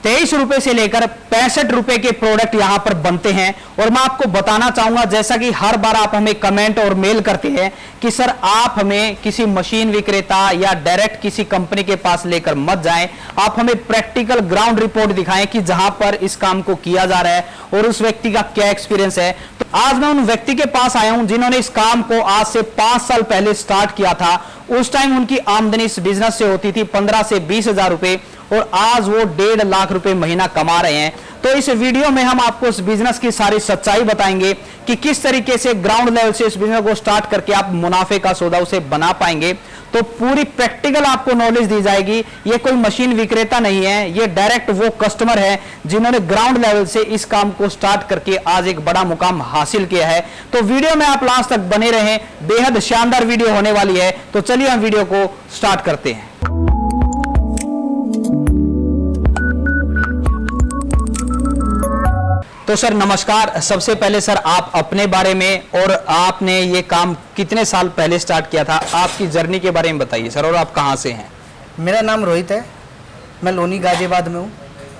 23 रुपए से लेकर 65 रुपए के प्रोडक्ट यहां पर बनते हैं। और मैं आपको बताना चाहूंगा, जैसा कि हर बार आप हमें कमेंट और मेल करते हैं कि सर आप हमें किसी मशीन विक्रेता या डायरेक्ट किसी कंपनी के पास लेकर मत जाएं, आप हमें प्रैक्टिकल ग्राउंड रिपोर्ट दिखाएं कि जहां पर इस काम को किया जा रहा है और उस व्यक्ति का क्या एक्सपीरियंस है। तो आज मैं उन व्यक्ति के पास आया हूं जिन्होंने इस काम को आज से 5 साल पहले स्टार्ट किया था। उस टाइम उनकी आमदनी इस बिजनेस से होती थी 15 से 20 हजार रुपए और आज वो 1.5 लाख रुपए महीना कमा रहे हैं। तो इस वीडियो में हम आपको इस बिजनेस की सारी सच्चाई बताएंगे कि किस तरीके से ग्राउंड लेवल से इस बिजनेस को स्टार्ट करके आप मुनाफे का सौदा उसे बना पाएंगे। तो पूरी प्रैक्टिकल आपको नॉलेज दी जाएगी। ये कोई मशीन विक्रेता नहीं है, ये डायरेक्ट वो कस्टमर है जिन्होंने ग्राउंड लेवल से इस काम को स्टार्ट करके आज एक बड़ा मुकाम हासिल किया है। तो वीडियो में आप लास्ट तक बने रहें, बेहद शानदार वीडियो होने वाली है। तो चलिए हम वीडियो को स्टार्ट करते हैं। तो सर नमस्कार। सबसे पहले सर आप अपने बारे में और आपने ये काम कितने साल पहले स्टार्ट किया था, आपकी जर्नी के बारे में बताइए सर। और आप कहाँ से हैं? मेरा नाम रोहित है, मैं लोनी गाजियाबाद में हूँ।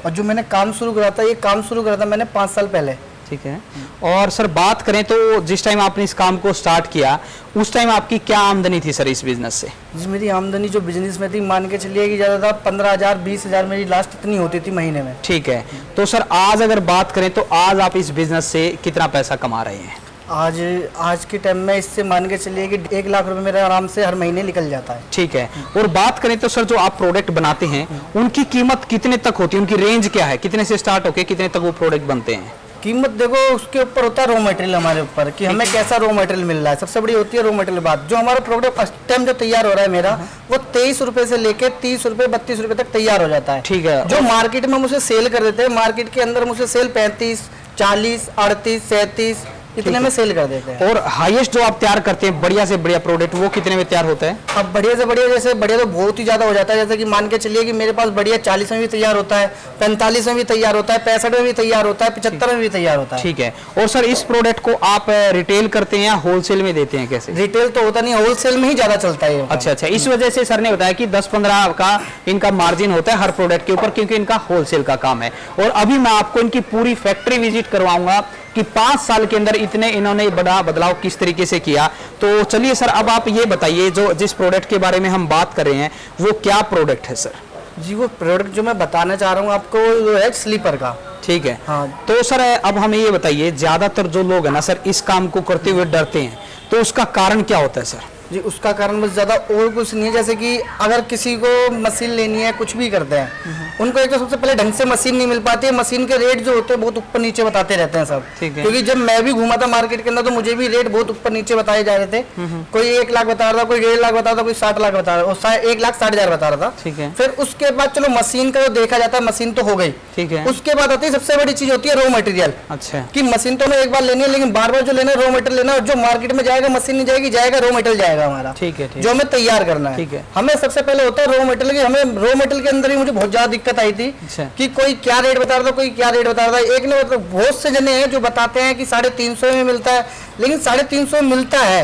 और जो मैंने काम शुरू करा था, ये काम शुरू करा था मैंने 5 साल पहले। ठीक है। और सर बात करें तो जिस टाइम आपने इस काम को स्टार्ट किया उस टाइम आपकी क्या आमदनी थी सर इस बिजनेस से? जी मेरी आमदनी जो बिजनेस में थी, मान के चलिए कि ज़्यादा था 15,000 20,000 मेरी लास्ट इतनी होती थी महीने में। ठीक है। तो सर आज अगर बात करें तो आज आप इस बिजनेस से कितना पैसा कमा रहे हैं? आज के टाइम में इससे मान के चलिए कि 1 लाख रुपए मेरा आराम से हर महीने निकल जाता है। ठीक है। और बात करें तो सर जो आप प्रोडक्ट बनाते हैं उनकी कीमत कितने तक होती है, उनकी रेंज क्या है, कितने से स्टार्ट होकर कितने तक वो प्रोडक्ट बनते हैं? कीमत देखो उसके ऊपर होता है रॉ मटेरियल हमारे ऊपर, कि हमें कैसा रॉ मटेरियल मिल रहा है। सबसे बड़ी होती है रॉ मटेरियल बात। जो हमारा प्रोडक्ट फर्स्ट टाइम जो तैयार हो रहा है मेरा, वो 23 रुपए से लेके 30 रुपए 32 रुपए तक तैयार हो जाता है। ठीक है। जो मार्केट में मुझे सेल कर देते हैं, मार्केट के अंदर मुझे सेल 35 40 38 37 इतने में सेल कर देते हैं। और हाईएस्ट जो आप तैयार करते हैं बढ़िया से बढ़िया प्रोडक्ट, वो कितने में तैयार होता है? अब बढ़िया से बढ़िया, जैसे बढ़िया तो बहुत ही ज्यादा हो जाता है। जैसे कि मान के चलिए कि मेरे पास बढ़िया 40 में भी तैयार होता है, 45 में भी तैयार होता है, 65 में भी तैयार होता है, 75 में भी तैयार होता है। ठीक है। और सर इस प्रोडक्ट को आप रिटेल करते हैं या होलसेल में देते हैं, कैसे? रिटेल तो होता नहीं, होलसेल में ही ज्यादा चलता है। अच्छा। इस वजह से सर ने बताया कि 10-15 का इनका मार्जिन होता है हर प्रोडक्ट के ऊपर, क्योंकि इनका होलसेल का काम है। और अभी मैं आपको इनकी पूरी फैक्ट्री विजिट करवाऊंगा कि 5 साल के अंदर इतने इन्होंने बड़ा बदलाव किस तरीके से किया। तो चलिए सर अब आप ये बताइए, जो जिस प्रोडक्ट के बारे में हम बात कर रहे हैं वो क्या प्रोडक्ट है सर? जी वो प्रोडक्ट जो मैं बताना चाह रहा हूँ आपको वो है स्लीपर का। ठीक है। हाँ। तो सर अब हमें ये बताइए, ज्यादातर जो लोग है ना सर इस काम को करते हुए डरते हैं, तो उसका कारण क्या होता है सर? जी उसका कारण बस ज़्यादा और कुछ नहीं है। जैसे कि अगर किसी को मशीन लेनी है, कुछ भी करते हैं, उनको एक तो सबसे पहले ढंग से मशीन नहीं मिल पाती है। मशीन के रेट जो होते हैं बहुत ऊपर नीचे बताते रहते हैं सब। ठीक है। क्योंकि जब मैं भी घूमा था मार्केट के अंदर तो मुझे भी रेट बहुत ऊपर नीचे बताए जा रहे थे। कोई 1 लाख बता रहा था, कोई 1.5 लाख बता रहा था, कोई 60 लाख बता रहा था, 1,60,000 बता रहा था। ठीक है। फिर उसके बाद चलो मशीन का जो देखा जाता है, मशीन तो हो गई। ठीक है। उसके बाद आती है सबसे बड़ी चीज होती है रॉ मटेरियल। अच्छा। कि मशीन तो हमें एक बार लेनी है, लेकिन बार बार जो लेना है रॉ मटेरियल लेना है। जो मार्केट में जाएगा मशीन नहीं जाएगी, जाएगा रॉ मटेरियल जाएगा हमारा। ठीक है। जो हमें तैयार करना है। ठीक है। हमें सबसे पहले होता है रॉ मटेरियल की। हमें रॉ मटेरियल के अंदर ही मुझे बहुत ज्यादा दिक्कत आई थी। अच्छा। कि कोई क्या रेट बता रहा था, कोई क्या रेट बता रहा था। एक ने मतलब बहुत से जने हैं जो बताते हैं कि 350 में मिलता है, लेकिन 350 मिलता है,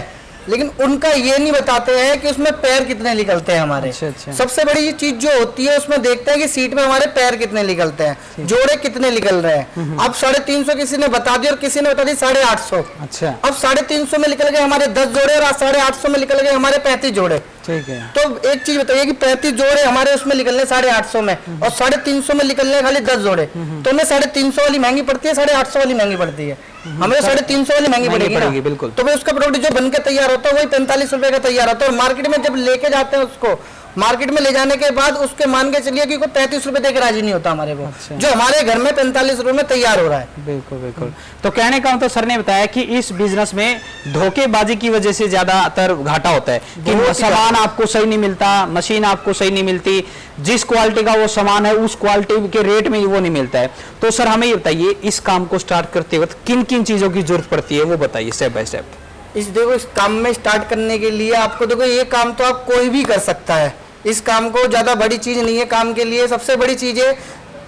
लेकिन उनका ये नहीं बताते हैं कि उसमें पैर कितने निकलते हैं हमारे। अच्छा। सबसे सबसे बड़ी चीज जो होती है उसमें देखते हैं कि सीट में हमारे पैर कितने निकलते हैं, जोड़े कितने निकल रहे हैं। अब 350 किसी ने बता दिया और किसी ने बता दी 850। अच्छा। अब 350 में निकल गए हमारे 10 जोड़े और 850 में निकल गए हमारे 35 जोड़े। ठीक है। तो एक चीज बताइए कि 35 जोड़े हमारे उसमें निकलने 850 में और 350 में निकलने खाली 10 जोड़े, तो हमें 350 वाली महंगी पड़ती है, 850 वाली महंगी पड़ती है। हमें 350 वाली महंगी पड़ेगी बिल्कुल। तो भाई उसका प्रोडक्ट जो बनकर तैयार होता है वही 45 रुपए का तैयार होता है। और मार्केट में जब लेके जाते हैं उसको, मार्केट में ले जाने के बाद उसके मान के चलिए कि कोई 35 रुपए देकर राजी नहीं होता हमारे को। अच्छा। जो हमारे घर में 45 रुपए में तैयार हो रहा है। बिल्कुल। तो कहने का मतलब सर ने बताया कि इस बिजनेस में धोखेबाजी की वजह से ज्यादातर घाटा होता है कि सामान आपको सही नहीं मिलता, मशीन आपको सही नहीं मिलती, जिस क्वालिटी का वो सामान है उस क्वालिटी के रेट में वो नहीं मिलता है। तो सर हमें ये बताइए, इस काम को स्टार्ट करते वक्त किन किन चीजों की जरूरत पड़ती है, वो बताइए स्टेप बाय स्टेप। इस काम में स्टार्ट करने के लिए आपको देखो, ये काम तो आप कोई भी कर सकता है। इस काम को ज़्यादा बड़ी चीज़ नहीं है काम के लिए। सबसे बड़ी चीज़ है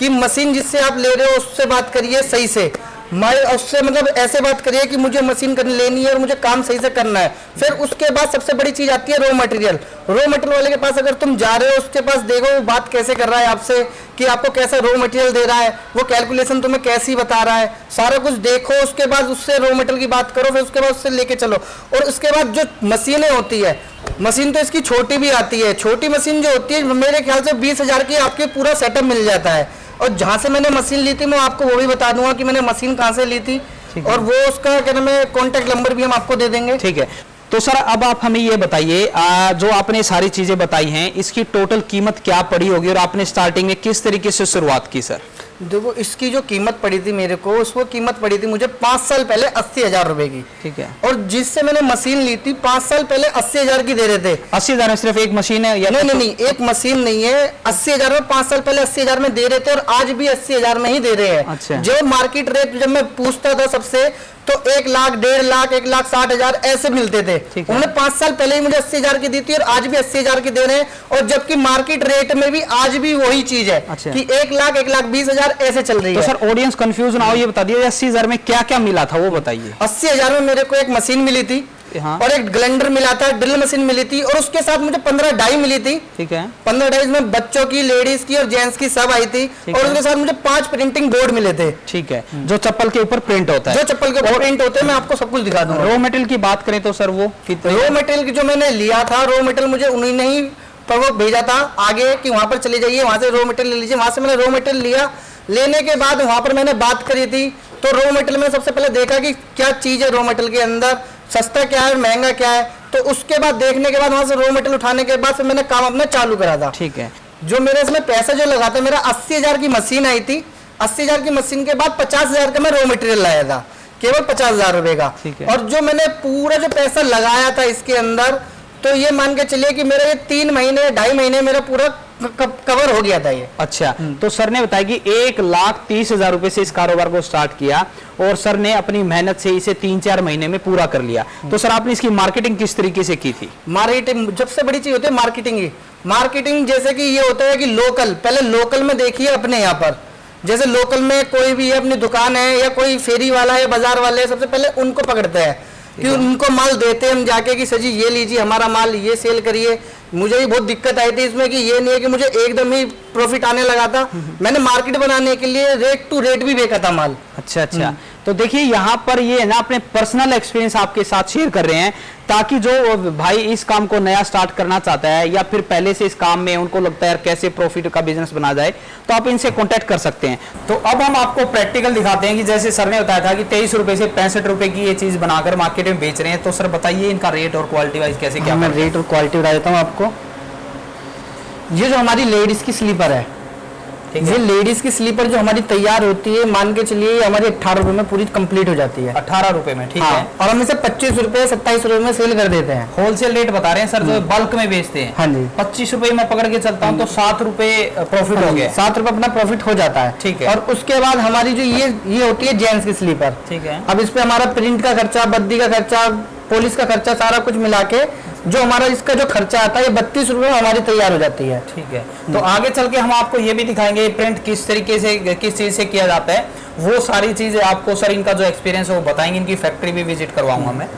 कि मशीन जिससे आप ले रहे हो उससे बात करिए सही से। मैं उससे मतलब ऐसे बात करिए कि मुझे मशीन लेनी है और मुझे काम सही से करना है। फिर उसके बाद सबसे बड़ी चीज आती है रॉ मटेरियल। रॉ मटेरियल वाले के पास अगर तुम जा रहे हो, उसके पास देखो वो बात कैसे कर रहा है आपसे, कि आपको कैसा रॉ मटेरियल दे रहा है, वो कैलकुलेशन तुम्हें कैसी बता रहा है, सारा कुछ देखो। उसके बाद उससे रॉ मटेरियल की बात करो, फिर उसके बाद उससे लेके चलो। और उसके बाद जो मशीनें होती है, मशीन तो इसकी छोटी भी आती है। छोटी मशीन जो होती है मेरे ख्याल से 20,000 की आपके पूरा सेटअप मिल जाता है। और जहाँ से मैंने मशीन ली थी मैं आपको वो भी बता दूंगा कि मैंने मशीन कहाँ से ली थी, और वो उसका क्या नाम है कॉन्टैक्ट नंबर भी हम आपको दे देंगे। ठीक है। तो सर अब आप हमें ये बताइए, जो आपने सारी चीजें बताई हैं इसकी टोटल कीमत क्या पड़ी होगी और आपने स्टार्टिंग में किस तरीके से शुरुआत की सर? देखो इसकी जो कीमत पड़ी थी मेरे को, उसको कीमत पड़ी थी मुझे 5 साल पहले 80,000 रुपए की। ठीक है। और जिससे मैंने मशीन ली थी 5 साल पहले 80,000 की दे रहे थे। 80,000 में सिर्फ एक मशीन है या नहीं, एक मशीन नहीं है। 80,000 में 5 साल पहले 80,000 में दे रहे थे और आज भी 80,000 में ही दे रहे हैं। अच्छा। जो मार्केट रेट जब मैं पूछता था सबसे तो 1 लाख, 1.5 लाख, 1,60,000 ऐसे मिलते थे। उन्होंने 5 साल पहले ही मुझे 80,000 की दी थी और आज भी 80,000 की दे रहे हैं। और जबकि मार्केट रेट में भी आज भी वही चीज है। अच्छा। कि 1 लाख, 1,20,000 ऐसे चल रही है। तो सर ऑडियंस कंफ्यूज ना हो, ये बता दिए 80,000 में क्या क्या मिला था वो बताइए। 80,000 में मेरे को एक मशीन मिली थी। हाँ। और एक ग्राइंडर मिला था, ड्रिल मशीन मिली थी, और उसके साथ मुझे 15 डाई मिली थी। ठीक है। 15 डाई में बच्चों की, लेडीज की और जेंट्स की सब आई थी। और उसके साथ मुझे 5 प्रिंटिंग बोर्ड मिले थे। ठीक है। जो चप्पल के ऊपर प्रिंट होता है, जो चप्पल के ऊपर प्रिंट होते हैं, मैं आपको सब कुछ दिखा दूंगा। रॉ मटेरियल की बात करें तो सर वो रॉ मटेरियल जो मैंने लिया था, रॉ मटेरियल मुझे उन्होंने ही पर वो भेजा था आगे कि वहां पर चले जाइए, वहां से रॉ मटेरियल ले लीजिए। वहां से मैंने रॉ मटेरियल लिया। लेने के बाद वहां पर मैंने बात करी थी, तो रॉ मटेरियल में सबसे पहले देखा कि क्या चीज है रॉ मटेरियल के अंदर, सस्ता क्या है, महंगा क्या है। तो उसके बाद देखने के बाद वहां से रॉ मटेरियल उठाने के बाद फिर मैंने काम अपना चालू करा था। ठीक है। जो मेरे इसमें पैसा जो लगा था, मेरा 80,000 की मशीन आई थी। 80,000 की मशीन के बाद 50,000 का मैं रॉ मटेरियल लाया था, केवल 50,000 रुपए का। और जो मैंने पूरा जो पैसा लगाया था इसके अंदर, तो ये मान के चलिए कि मेरा ये 3 महीने, 2.5 महीने मेरा पूरा कवर हो गया था ये। अच्छा। तो सर ने बताया कि 1,30,000 रुपए से इस कारोबार को स्टार्ट किया और सर ने अपनी मेहनत से इसे 3-4 महीने में पूरा कर लिया। तो सर आपने इसकी मार्केटिंग किस तरीके से की थी? मार्केटिंग सबसे बड़ी चीज होती है मार्केटिंग ही। मार्केटिंग जैसे कि ये होता है कि लोकल, पहले लोकल में देखिए अपने यहाँ पर, जैसे लोकल में कोई भी अपनी दुकान है या कोई फेरी वाला है, बाजार वाले, सबसे पहले उनको पकड़ते हैं कि उनको माल देते हैं हम जाके कि सर जी ये लीजिए हमारा माल, ये सेल करिए। मुझे भी बहुत दिक्कत आई थी इसमें कि ये नहीं है कि मुझे एकदम ही प्रॉफिट आने लगा था। मैंने मार्केट बनाने के लिए रेट टू रेट भी बेचा था माल। अच्छा अच्छा। तो देखिए यहाँ पर ये ना अपने पर्सनल एक्सपीरियंस आपके साथ शेयर कर रहे हैं, ताकि जो भाई इस काम को नया स्टार्ट करना चाहता है या फिर पहले से इस काम में उनको लगता है कैसे प्रॉफिट का बिजनेस बना जाए, तो आप इनसे कांटेक्ट कर सकते हैं। तो अब हम आपको प्रैक्टिकल दिखाते हैं कि जैसे सर ने बताया था कि 23 रुपए से 65 रुपए की ये चीज बनाकर मार्केट में बेच रहे हैं। तो सर बताइए इनका रेट और क्वालिटी वाइज कैसे क्या? मैं रेट और क्वालिटी बता देता हूँ आपको। ये जो हमारी लेडीज की स्लीपर है, ये लेडीज की स्लीपर जो हमारी तैयार होती है, मान के चलिए हमारी 18 रुपए में पूरी कंप्लीट हो जाती है। 18 रुपए में? ठीक है। और हम इसे 25 रुपए, 27 रुपए में सेल कर देते हैं। होलसेल रेट बता रहे हैं सर, जो बल्क में बेचते हैं। हाँ जी। 25 रुपए में पकड़ के चलता हूँ तो 7 रुपए प्रॉफिट हो गया। 7 रुपए अपना प्रॉफिट हो जाता है। ठीक है। और उसके बाद हमारी जो ये होती है जेंट्स की स्लीपर। ठीक है। अब इस पे हमारा प्रिंट का खर्चा, बद्दी का खर्चा, पॉलिश का खर्चा, सारा कुछ मिला के जो हमारा इसका जो खर्चा आता है, ये 32 रुपए में हमारी तैयार हो जाती है। ठीक है। तो आगे चल के हम आपको ये भी दिखाएंगे प्रिंट किस तरीके से, किस चीज से किया जाता है, वो सारी चीजें आपको सर इनका जो एक्सपीरियंस है वो बताएंगे। इनकी फैक्ट्री भी विजिट करवाऊंगा मैं।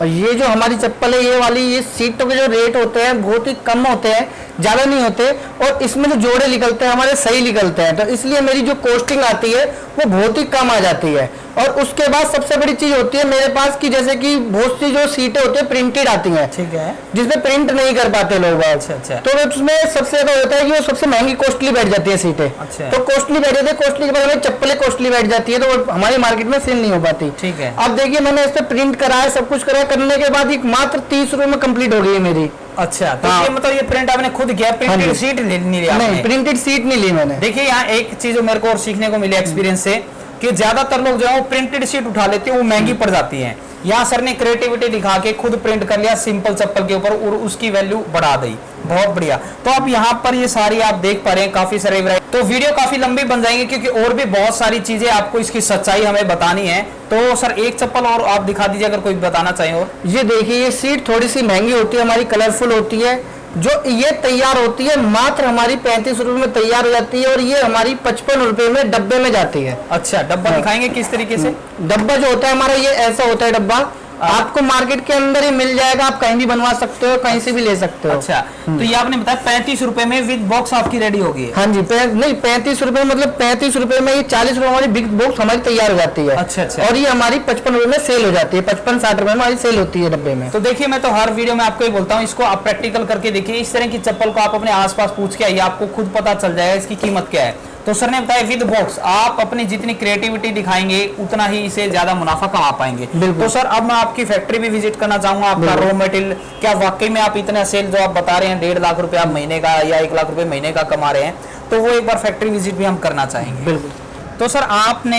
और ये जो हमारी चप्पल है, ये वाली, ये सीटों के जो रेट होते हैं बहुत ही कम होते हैं, ज़्यादा नहीं होते, और इसमें जो जोड़े निकलते हैं हमारे सही निकलते हैं, तो इसलिए मेरी जो कॉस्टिंग आती है वो बहुत ही कम आ जाती है। और उसके बाद सबसे बड़ी चीज होती है मेरे पास कि जैसे कि बहुत सी जो सीटें होती है प्रिंटेड आती हैं। ठीक है। जिसमें प्रिंट नहीं कर पाते लोग। अच्छा अच्छा। तो उसमें सबसे ज्यादा होता है कि वो सबसे महंगी कॉस्टली बैठ जाती है सीटें। अच्छा। तो कॉस्टली बैठ जाती है, कॉस्टली के बाद हमें चप्पलें कॉस्टली बैठ जाती है, तो वो हमारी मार्केट में सेल नहीं हो पाती। ठीक है। अब देखिए मैंने इस पे प्रिंट कराया, सब कुछ कराया, करने के बाद एक मात्र 30 रुपए में कंप्लीट हो गई है मेरी। अच्छा। तो ये मतलब ये प्रिंट आपने खुद किया, प्रिंटेड सीट नहीं लिया? नहीं, प्रिंटेड सीट नहीं ली मैंने। देखिए यहाँ एक चीज मेरे को और सीखने को मिली एक्सपीरियंस से कि ज्यादातर लोग जो है वो प्रिंटेड सीट उठा लेते हैं, वो महंगी पड़ जाती है। यहाँ सर ने क्रिएटिविटी दिखा के खुद प्रिंट कर लिया सिंपल चप्पल के ऊपर और उसकी वैल्यू बढ़ा दी। बहुत बढ़िया। तो अब यहाँ पर ये सारी आप देख पा रहे हैं काफी सारे वैरायटी। तो वीडियो काफी लंबी बन जाएंगी क्योंकि और भी बहुत सारी चीजें आपको इसकी सच्चाई हमें बतानी है। तो सर एक चप्पल और आप दिखा दीजिए अगर कोई बताना चाहिए। और ये देखिए, ये सीट थोड़ी सी महंगी होती है हमारी, कलरफुल होती है, जो ये तैयार होती है मात्र हमारी 35 रुपए में तैयार हो जाती है, और ये हमारी 55 रुपए में डब्बे में जाती है। अच्छा, डब्बा दिखाएंगे किस तरीके से? डब्बा जो होता है हमारा ये ऐसा होता है डब्बा, आपको मार्केट के अंदर ही मिल जाएगा, आप कहीं भी बनवा सकते हो, कहीं से भी ले सकते हो। अच्छा, तो ये आपने बताया 35 रुपए में विद बॉक्स आपकी रेडी होगी। हाँ जी, नहीं 35 रुपए मतलब 35 रुपए में ये 40 रुपए हमारी बिग बॉक्स हमारी तैयार हो जाती है। अच्छा अच्छा। और ये हमारी 55 रुपए में सेल हो जाती है, 55-60 रुपए में हमारी सेल होती है डब्बे में। तो देखिए, मैं तो हर वीडियो में आपको ही बोलता हूँ, इसको आप प्रैक्टिकल करके देखिए। इस तरह की चप्पल को आप अपने आसपास पूछ के आइए, आपको खुद पता चल जाएगा इसकी कीमत क्या है। तो सर ने बताया विद बॉक्स आप अपनी जितनी क्रिएटिविटी दिखाएंगे उतना ही इसे ज्यादा मुनाफा कमा पाएंगे। तो सर अब मैं आपकी फैक्ट्री भी विजिट करना चाहूंगा, आपका रॉ मटेरियल क्या वाकई में आप इतना सेल जो आप बता रहे हैं 1.5 लाख रुपए आप महीने का या 1 लाख रुपए महीने का कमा रहे हैं, तो वो एक बार फैक्ट्री विजिट भी हम करना चाहेंगे। बिल्कुल। तो सर आपने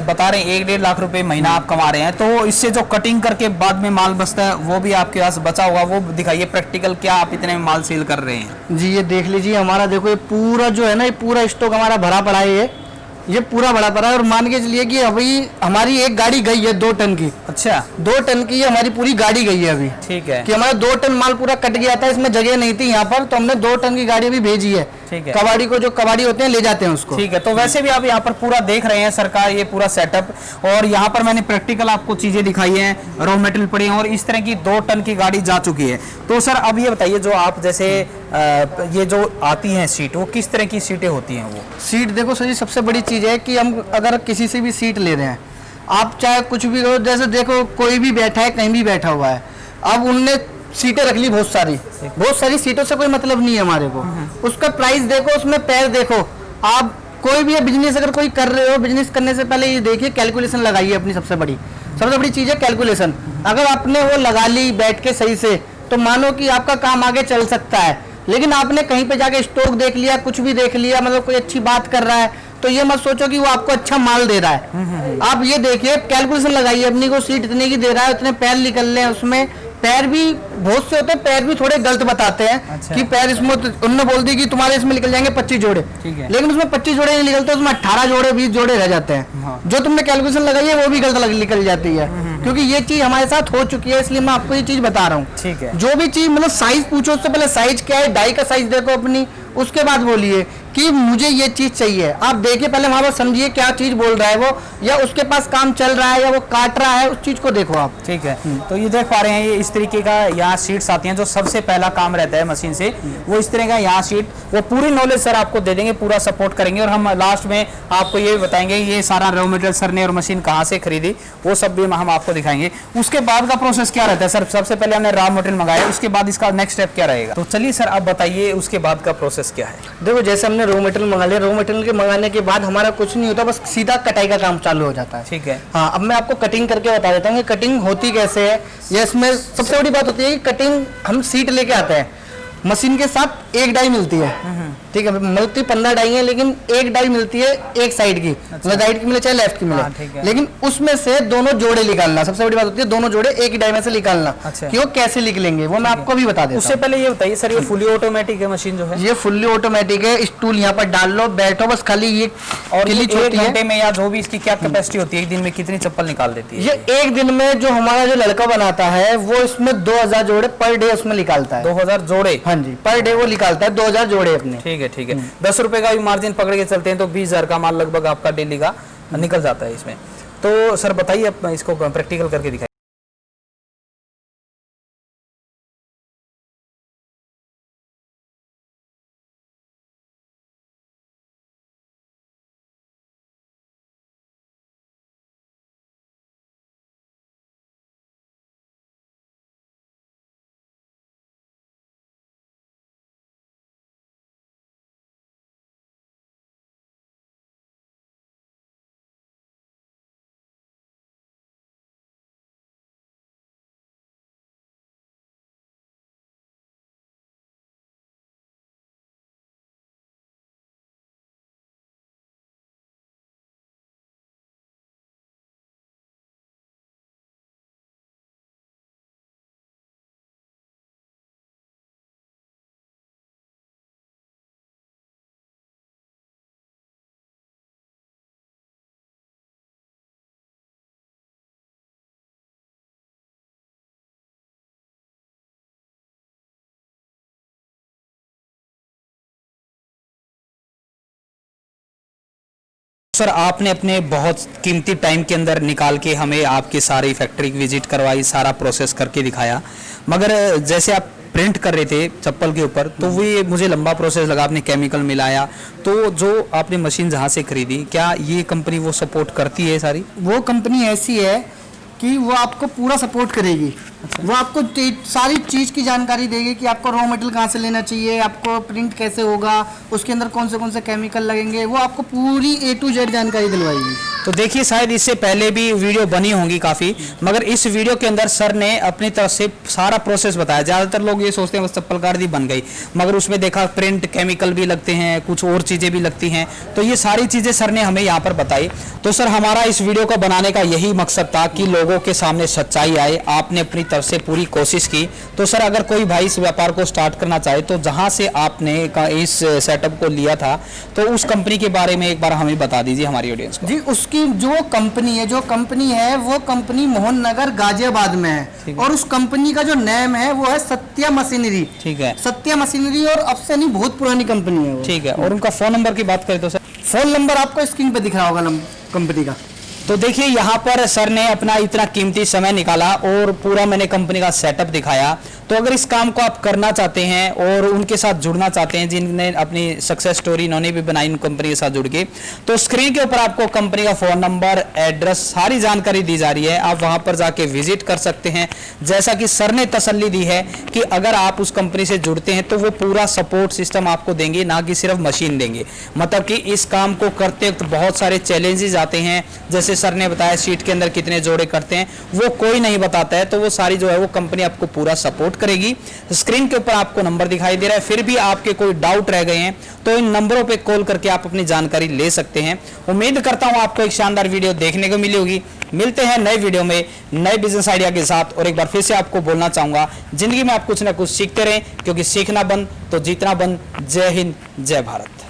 बता रहे हैं 1-1.5 लाख रुपए महीना आप कमा रहे हैं, तो इससे जो कटिंग करके बाद में माल बचता है वो भी आपके पास बचा होगा, वो दिखाइए प्रैक्टिकल, क्या आप इतने में माल सेल कर रहे हैं? जी ये देख लीजिए, हमारा देखो ये पूरा जो है ना, ये पूरा स्टॉक हमारा भरा पड़ा है, ये पूरा भरा पड़ा है। और मान के चलिए कि अभी हमारी एक गाड़ी गई है 2 टन की। अच्छा, 2 टन की हमारी पूरी गाड़ी गई है अभी। ठीक है। कि हमारा 2 टन माल पूरा कट गया था, इसमें जगह नहीं थी यहाँ पर, तो हमने 2 टन की गाड़ी अभी भेजी है। ठीक है। कबाड़ी को, जो कबाड़ी होते हैं ले जाते हैं उसको। ठीक है। तो वैसे भी आप यहाँ पर पूरा देख रहे हैं सरकार, ये पूरा सेटअप, और यहाँ पर मैंने प्रैक्टिकल आपको चीजें दिखाई हैं, रॉ मटेरियल पड़ी है, और इस तरह की 2 टन की गाड़ी जा चुकी है। तो सर अब ये बताइए, जो आप जैसे ये जो आती हैं सीट, वो किस तरह की सीटें होती हैं? वो सीट देखो सर जी, सबसे बड़ी चीज़ है कि हम अगर किसी से भी सीट ले रहे हैं, आप चाहे कुछ भी करो, जैसे देखो कोई भी बैठा है, कहीं भी बैठा हुआ है, अब उनने सीटें रख ली बहुत सारी सीटों से कोई मतलब नहीं है हमारे को। उसका प्राइस देखो, उसमें पैर देखो। आप कोई भी बिजनेस अगर कोई कर रहे हो, बिजनेस करने से पहले ये देखिए, कैलकुलेशन लगाइए अपनी। सबसे बड़ी चीज़ है कैलकुलेशन। अगर आपने वो लगा ली बैठ के सही से, तो मानो कि आपका काम आगे चल सकता है। लेकिन आपने कहीं पे जाके स्टॉक देख लिया, कुछ भी देख लिया, मतलब कोई अच्छी बात कर रहा है, तो ये मत सोचो कि वो आपको अच्छा माल दे रहा है। आप ये देखिए, कैलकुलेशन लगाइए अपनी को, सीट इतने की दे रहा है, उतने पैर निकल रहे हैं उसमें। पैर भी बहुत से होते हैं, पैर भी थोड़े गलत बताते हैं। अच्छा। कि पैर इसमें उन्होंने बोल दी कि तुम्हारे इसमें निकल जाएंगे 25 जोड़े, लेकिन उसमें 25 जोड़े नहीं निकलते, उसमें 18 जोड़े 20 जोड़े रह जाते हैं। हाँ। जो तुमने कैलकुलेशन लगाई है वो भी गलत निकल जाती है। क्योंकि ये चीज हमारे साथ हो चुकी है, इसलिए मैं आपको ये चीज बता रहा हूँ। ठीक है। जो भी चीज मतलब साइज पूछो, उससे पहले साइज क्या है, डाई का साइज देखो अपनी, उसके बाद बोलिए कि मुझे ये चीज चाहिए। आप देखिए पहले वहां पर, समझिए क्या चीज बोल रहा है वो, या उसके पास काम चल रहा है या वो काट रहा है, उस चीज को देखो आप। ठीक है। तो ये देख पा रहे हैं, ये इस तरीके का यहाँ शीट्स आती हैं, जो सबसे पहला काम रहता है मशीन से, वो इस तरह का यहाँ शीट, वो पूरी नॉलेज सर आपको दे देंगे, पूरा सपोर्ट करेंगे, और हम लास्ट में आपको ये बताएंगे ये सारा रॉ मटेरियल सर ने और मशीन कहाँ से खरीदी, वो सब भी हम आपको दिखाएंगे। उसके बाद का प्रोसेस क्या रहता है सर? सबसे पहले हमने रॉ मटेरियल मंगाया, उसके बाद इसका नेक्स्ट स्टेप क्या रहेगा? तो चलिए सर आप बताइए उसके बाद का प्रोसेस क्या है। देखो जैसे हमने रॉ मटेरियल मंगा लिया, रॉ मटेरियल के मंगाने के बाद हमारा कुछ नहीं होता, बस सीधा कटाई का काम चालू हो जाता है। ठीक है। हाँ, अब मैं आपको कटिंग करके बता देता हूँ कि कटिंग होती कैसे है। ये इसमें सबसे बड़ी बात होती है कि कटिंग, हम सीट लेके आते हैं, मशीन के साथ एक डाई मिलती है। ठीक है, मिलती 15 डाई है, लेकिन एक डाई मिलती है एक साइड की। अच्छा। राइट की मिले चाहे लेफ्ट की मिले। लेकिन उसमें से दोनों जोड़े निकालना सबसे बड़ी बात होती है, दोनों जोड़े एक ही डाई में से निकालना। अच्छा। कि वो कैसे निकलेंगे वो मैं आपको भी बता देता हूं। उससे पहले ये बताइए सर, ये फुली ऑटोमेटिक है मशीन जो है? ये फुल्ली ऑटोमेटिक है। स्टूल यहाँ पर डाल लो, बैठो, बस खाली ये। और एक घंटे में या जो भी इसकी क्या कैपेसिटी होती है, एक दिन में कितनी चप्पल निकाल देती है? ये एक दिन में जो हमारा जो लड़का बनाता है, वो इसमें 2000 जोड़े पर डे उसमें निकालता है। 2000 जोड़े? हाँ जी, पर डे वो निकालता है 2000 जोड़े अपने। ठीक है, ठीक है। 10 रुपए का भी मार्जिन पकड़ के चलते हैं तो 20,000 का माल लगभग आपका डेली का निकल जाता है इसमें। तो सर बताइए, इसको प्रैक्टिकल करके दिखाइए। सर आपने अपने बहुत कीमती टाइम के अंदर निकाल के हमें आपकी सारी फैक्ट्री की विजिट करवाई, सारा प्रोसेस करके दिखाया, मगर जैसे आप प्रिंट कर रहे थे चप्पल के ऊपर तो वो मुझे लंबा प्रोसेस लगा, आपने केमिकल मिलाया, तो जो आपने मशीन जहाँ से खरीदी क्या ये कंपनी वो सपोर्ट करती है सारी? वो कंपनी ऐसी है कि वो आपको पूरा सपोर्ट करेगी। वो आपको सारी चीज़ की जानकारी देगी कि आपको रॉ मटेरियल कहाँ से लेना चाहिए, आपको प्रिंट कैसे होगा, उसके अंदर कौन से केमिकल लगेंगे, वो आपको पूरी A to Z जानकारी दिलवाएगी। तो देखिए शायद इससे पहले भी वीडियो बनी होंगी काफ़ी, मगर इस वीडियो के अंदर सर ने अपनी तरफ से सारा प्रोसेस बताया। ज़्यादातर लोग ये सोचते हैं बस चप्पल कार दी बन गई, मगर उसमें देखा प्रिंट केमिकल भी लगते हैं, कुछ और चीज़ें भी लगती हैं, तो ये सारी चीज़ें सर ने हमें यहाँ पर बताई। तो सर हमारा इस वीडियो को बनाने का यही मकसद था कि लोगों के सामने सच्चाई आए, आपने अपनी तरफ से पूरी कोशिश की। तो सर अगर कोई भाई इस व्यापार को स्टार्ट करना चाहे तो जहाँ से आपने इस सेटअप को लिया था तो उस कंपनी के बारे में एक बार हमें बता दीजिए हमारी ऑडियंस को। जी, उसकी जो कंपनी है वो कंपनी मोहन नगर गाजियाबाद में है, और उस कंपनी का जो नेम है वो है सत्या मशीनरी। ठीक है, सत्या मशीनरी, और अब से नहीं बहुत पुरानी कंपनी है वो। ठीक है, और उनका फोन नंबर की बात करें तो सर? फोन नंबर आपको स्क्रीन पे दिख रहा होगा कंपनी का। तो देखिए यहाँ पर सर ने अपना इतना कीमती समय निकाला और पूरा मैंने कंपनी का सेटअप दिखाया। तो अगर इस काम को आप करना चाहते हैं और उनके साथ जुड़ना चाहते हैं, जिनने अपनी सक्सेस स्टोरी इन्होंने भी बनाई इन कंपनी के साथ जुड़ के, तो स्क्रीन के ऊपर आपको कंपनी का फ़ोन नंबर, एड्रेस, सारी जानकारी दी जा रही है। आप वहाँ पर जाके विजिट कर सकते हैं। जैसा कि सर ने तसल्ली दी है कि अगर आप उस कंपनी से जुड़ते हैं तो वो पूरा सपोर्ट सिस्टम आपको देंगे, ना कि सिर्फ मशीन देंगे। मतलब कि इस काम को करते वक्त बहुत सारे चैलेंजेस आते हैं, जैसे सर ने बताया शीट के अंदर कितने जोड़े करते हैं वो कोई नहीं बताता है, तो वो सारी जो है वो कंपनी आपको पूरा सपोर्ट करेगी। स्क्रीन के ऊपर आपको नंबर दिखाई दे रहा है, फिर भी आपके कोई डाउट रह गए हैं तो इन नंबरों पे कॉल करके आप अपनी जानकारी ले सकते हैं। उम्मीद करता हूं आपको एक शानदार वीडियो देखने को मिली होगी। मिलते हैं नए वीडियो में नए बिजनेस आइडिया के साथ। और एक बार फिर से आपको बोलना चाहूंगा, जिंदगी में आप कुछ ना कुछ सीखते रहें, क्योंकि सीखना बंद तो जीतना बंद। जय हिंद, जय भारत।